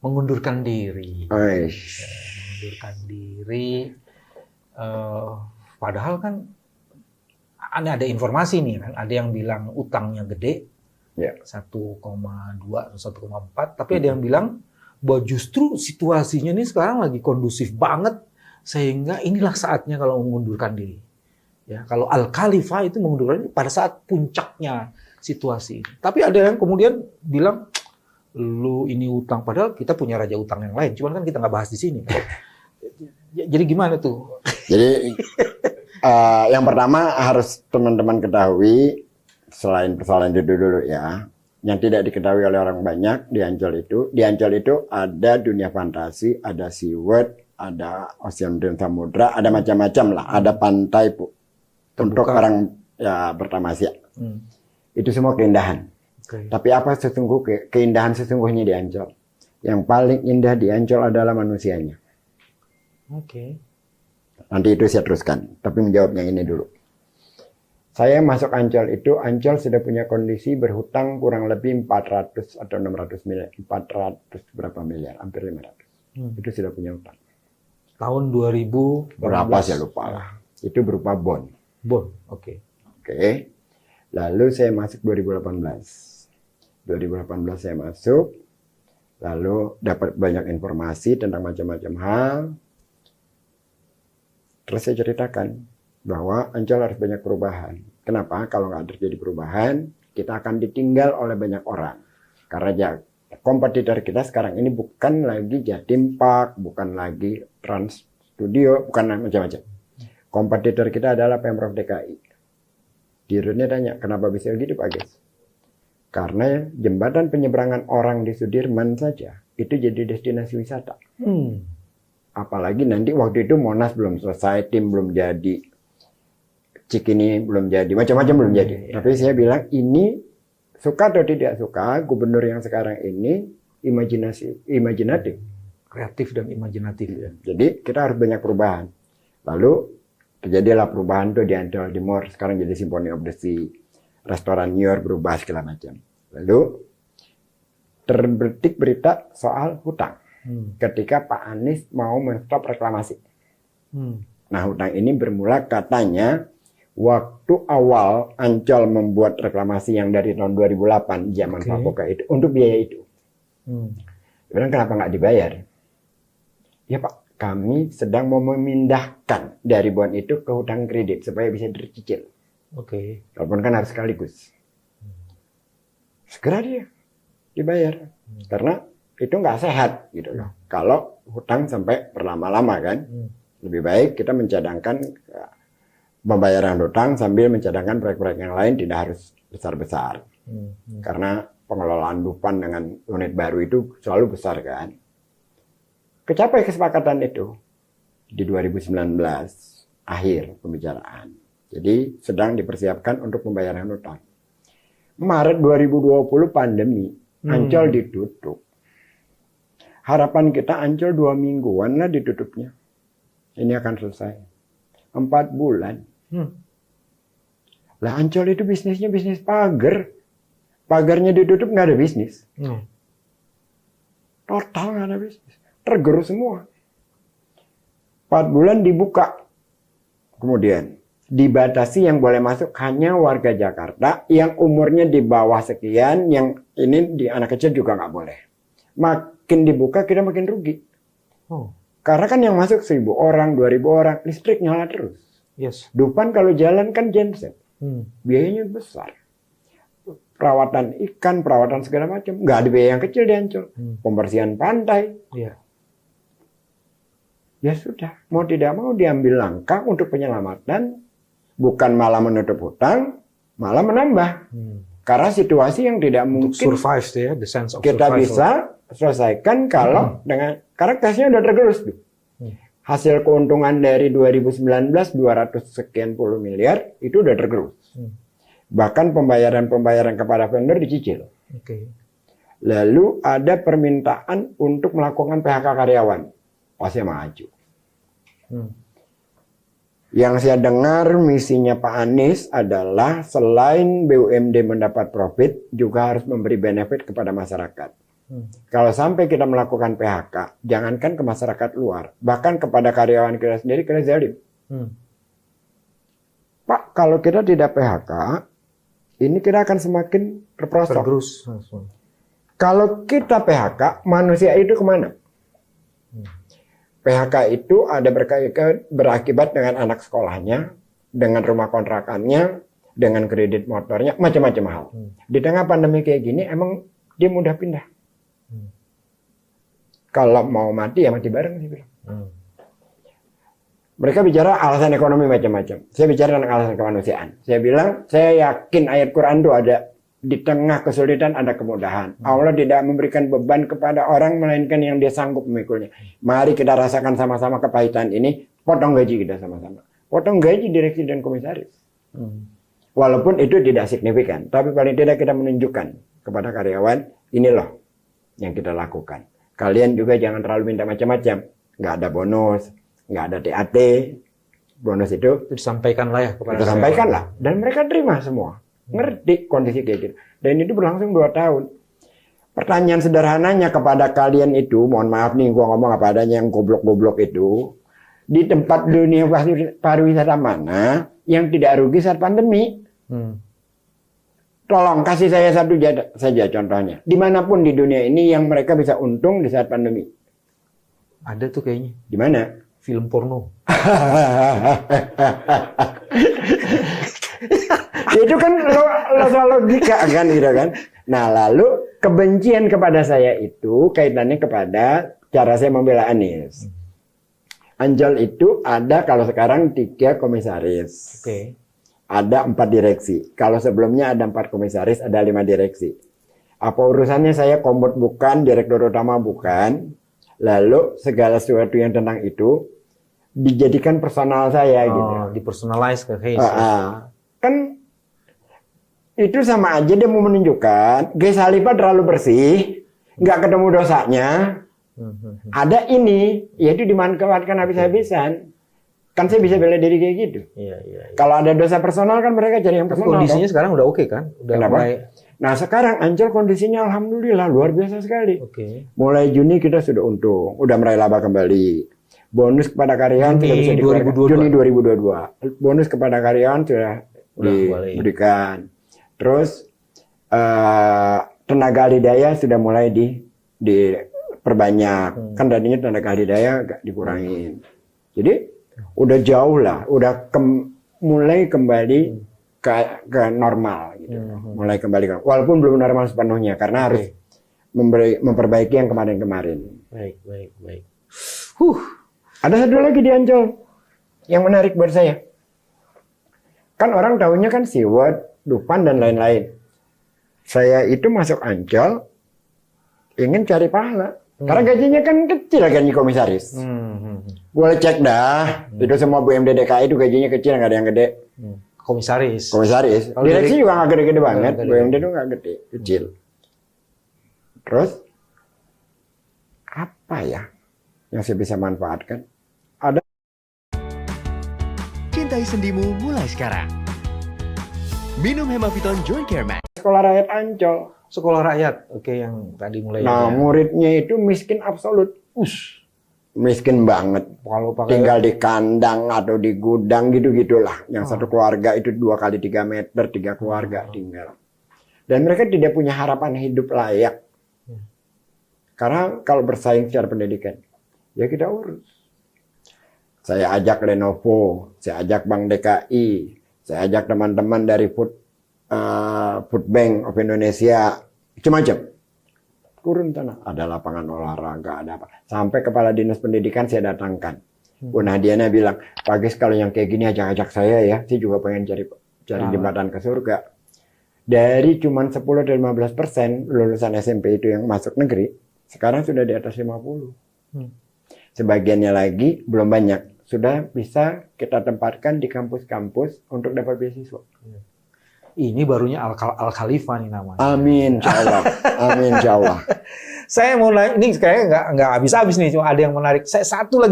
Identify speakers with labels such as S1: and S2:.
S1: mengundurkan diri.
S2: Aish.
S1: Mengundurkan diri. Padahal kan ada informasi nih kan, ada yang bilang utangnya gede,
S2: Ya.
S1: 1,2 atau 1,4, tapi ada yang bilang bahwa justru situasinya ini sekarang lagi kondusif banget, sehingga inilah saatnya kalau mengundurkan diri. Ya, kalau Al-Khalifah itu mengundurkan diri pada saat puncaknya situasi. Tapi ada yang kemudian bilang, lu ini utang, padahal kita punya raja utang yang lain, cuman kan kita nggak bahas di sini. Jadi gimana tuh?
S2: Jadi yang pertama harus teman-teman ketahui, selain persoalan itu dulu ya, yang tidak diketahui oleh orang banyak di Ancol itu ada dunia fantasi, ada SeaWorld, ada Ocean Dream Samudra, ada macam-macam lah, ada pantai untuk orang ya bertamasya. Itu semua keindahan.
S1: Okay.
S2: Tapi apa keindahan sesungguhnya di Ancol? Yang paling indah di Ancol adalah manusianya.
S1: Oke.
S2: Nanti itu saya teruskan, tapi menjawabnya ini dulu. Saya masuk Ancol itu, Ancol sudah punya kondisi berhutang kurang lebih 400 atau 600 miliar. 400 berapa miliar, hampir 500. Itu sudah punya hutang.
S1: Tahun 2000
S2: berapa saya lupa lah. Itu berupa bond.
S1: Bond, oke.
S2: Oke. Lalu saya masuk 2018. 2018 saya masuk, lalu dapat banyak informasi tentang macam-macam hal. Terus saya ceritakan bahwa Ancol harus banyak perubahan. Kenapa? Kalau nggak terjadi perubahan, kita akan ditinggal oleh banyak orang. Karena kompetitor kita sekarang ini bukan lagi Jatim Park, bukan lagi Trans Studio, bukan macam-macam. Kompetitor kita adalah Pemprov DKI. Dirutnya tanya, kenapa bisa begitu Pak Ges? Karena jembatan penyeberangan orang di Sudirman saja, itu jadi destinasi wisata. Apalagi nanti waktu itu Monas belum selesai, tim belum jadi, Cikini belum jadi, macam-macam belum jadi. Tapi saya bilang ini suka atau tidak suka, gubernur yang sekarang ini imajinatif.
S1: Kreatif dan imajinatif. Ya.
S2: Jadi kita harus banyak perubahan. Lalu terjadilah perubahan tuh di Ancol Timur, sekarang jadi Symphony of the Sea, restoran New York berubah segala macam. Lalu terbetik berita soal hutang. Ketika Pak Anies mau menstop reklamasi. Nah, hutang ini bermula katanya waktu awal Ancol membuat reklamasi yang dari tahun 2008 zaman Pak Poka itu untuk biaya itu. Bilang kenapa nggak dibayar? Ya Pak, kami sedang mau memindahkan dari bond itu ke hutang kredit supaya bisa dicicil.
S1: Oke.
S2: Walaupun kan harus sekaligus. Segera dia dibayar. Karena itu nggak sehat gitu loh. Kalau hutang sampai berlama-lama kan, lebih baik kita mencadangkan pembayaran hutang sambil mencadangkan proyek-proyek yang lain tidak harus besar-besar. Karena pengelolaan Dufan dengan unit baru itu selalu besar kan. Kecapai kesepakatan itu di 2019 akhir pembicaraan. Jadi sedang dipersiapkan untuk pembayaran hutang. Maret 2020 pandemi, Ancol ditutup. Harapan kita Ancol 2 mingguan lah ditutupnya. Ini akan selesai. 4 bulan. Lah Ancol itu bisnisnya bisnis pagar. Pagarnya ditutup nggak ada bisnis. Total nggak ada bisnis. Tergerus semua. 4 bulan dibuka. Kemudian dibatasi yang boleh masuk hanya warga Jakarta yang umurnya di bawah sekian, yang ini di anak kecil juga nggak boleh. Makin dibuka kita makin rugi. Karena kan yang masuk 1.000 orang, 2.000 orang, listrik nyala terus.
S1: Yes.
S2: Dufan kalau jalan kan genset. Biayanya besar. Perawatan ikan, perawatan segala macam. Nggak ada biaya yang kecil di Ancol. Pembersihan pantai. Ya sudah, mau tidak mau diambil langkah untuk penyelamatan. Bukan malah menutup hutang, malah menambah. Karena situasi yang tidak mungkin
S1: survive ya, the sense of
S2: kita
S1: survival.
S2: bisa selesaikan kalau dengan karena tesnya udah tergerus tuh. Hasil keuntungan dari 2019 200 sekian puluh miliar itu udah tergerus. Bahkan pembayaran kepada vendor dicicil. Lalu ada permintaan untuk melakukan PHK karyawan. Oh, saya maju. Yang saya dengar misinya Pak Anies adalah selain BUMD mendapat profit, juga harus memberi benefit kepada masyarakat. Kalau sampai kita melakukan PHK, jangankan ke masyarakat luar, bahkan kepada karyawan kita sendiri kita zalim. Pak, kalau kita tidak PHK, ini kita akan semakin terperosok.
S1: Tergerus.
S2: Kalau kita PHK, manusia itu kemana? PHK itu ada berakibat dengan anak sekolahnya, dengan rumah kontrakannya, dengan kredit motornya, macam-macam hal. Di tengah pandemi kayak gini, emang dia mudah pindah. Kalau mau mati ya mati bareng sih bilang. Mereka bicara alasan ekonomi macam-macam. Saya bicara tentang alasan kemanusiaan. Saya bilang, saya yakin ayat Quran itu ada. Di tengah kesulitan ada kemudahan. Allah tidak memberikan beban kepada orang, melainkan yang dia sanggup memikulnya. Mari kita rasakan sama-sama kepahitan ini. Potong gaji kita sama-sama. Potong gaji direksi dan komisaris. Walaupun itu tidak signifikan. Tapi paling tidak kita menunjukkan kepada karyawan, ini loh yang kita lakukan. Kalian juga jangan terlalu minta macam-macam. Nggak ada bonus, nggak ada TAT. Bonus itu
S1: disampaikan lah ya kepada
S2: kita sampaikan lah. Dan mereka terima semua. Ngerti kondisi kayak gitu. Dan itu berlangsung 2 tahun. Pertanyaan sederhananya kepada kalian itu, mohon maaf nih gua ngomong apa adanya yang goblok-goblok itu, di tempat dunia pariwisata mana yang tidak rugi saat pandemi? Tolong kasih saya satu saja contohnya. Dimanapun di dunia ini yang mereka bisa untung di saat pandemi.
S1: Ada tuh kayaknya.
S2: Di mana?
S1: Film porno.
S2: Itu kan logika kan, gitu kan. Nah lalu kebencian kepada saya itu kaitannya kepada cara saya membela Anies. Ancol itu ada kalau sekarang 3 komisaris.
S1: Oke.
S2: Ada 4 direksi. Kalau sebelumnya ada 4 komisaris, ada 5 direksi. Apa urusannya saya komod bukan, direktur utama bukan. Lalu segala sesuatu yang tentang itu dijadikan personal saya gitu.
S1: Dipersonalize ke case.
S2: Kan itu sama aja dia mau menunjukkan Ges Khalifah terlalu bersih, nggak ketemu dosanya. Ada ini, yaitu dimanfaatkan habis-habisan. Kan saya bisa bela diri kayak gitu.
S1: Iya.
S2: Kalau ada dosa personal kan mereka cari yang personal.
S1: Kondisinya sekarang udah oke kan? Udah
S2: Kenapa?
S1: mulai.
S2: Nah sekarang Ancol kondisinya alhamdulillah luar biasa sekali.
S1: Oke.
S2: Mulai Juni kita sudah untung, udah meraih laba kembali. Bonus kepada karyawan sudah bisa dikeluarkan. Juni 2022. Bonus kepada karyawan sudah diberikan. Terus tenaga ahli daya sudah mulai diperbanyak. Kan tadinya tenaga ahli daya agak dikurangin. Jadi udah jauh lah, udah mulai kembali ke normal gitu. Mulai kembali ke, walaupun belum normal sepenuhnya karena harus memperbaiki yang kemarin-kemarin.
S1: Baik.
S2: Ada satu lagi di Ancol yang menarik buat saya. Kan orang tahunya kan Siwot, Dufan dan lain-lain. Saya itu masuk Ancol ingin cari pahala. Karena gajinya kan kecil gaji komisaris. Boleh cek dah. Itu semua BUMD DKI itu gajinya kecil, nggak ada yang gede.
S1: Komisaris.
S2: Direksi juga nggak gede-gede banget. BUMD itu nggak gede, kecil. Terus apa ya yang saya bisa manfaatkan? Ada.
S3: Cintai sendimu mulai sekarang. Minum Hemaviton Joy Care Max.
S2: Sekolah Rakyat Ancol.
S1: Sekolah rakyat, oke, yang tadi mulai.
S2: Nah, muridnya itu miskin absolut. Miskin banget.
S1: Kalau pakai
S2: tinggal di kandang atau di gudang gitu-gitulah. Yang satu keluarga itu 2 kali 3 meter, 3 keluarga tinggal. Dan mereka tidak punya harapan hidup layak. Karena kalau bersaing secara pendidikan, ya kita urus. Saya ajak Lenovo, saya ajak Bank DKI, saya ajak teman-teman dari Food Bank of Indonesia, macam-macam. Turun tanah, ada lapangan olahraga, ada apa. Sampai kepala dinas pendidikan saya datangkan. Bu Nahdiana bilang, Pak Ges kalau yang kayak gini ajak-ajak saya ya, saya juga pengen cari jembatan ke surga. Dari cuman 10-15% lulusan SMP itu yang masuk negeri, sekarang sudah di atas 50. Sebagiannya lagi belum banyak, sudah bisa kita tempatkan di kampus-kampus untuk dapat beasiswa.
S1: Ini barunya Al Khalifah nih namanya.
S2: Amin, insyaallah. Amin, insyaallah.
S1: Saya mau ini kayaknya nggak habis-habis nih, cuma ada yang menarik. Saya satu lagi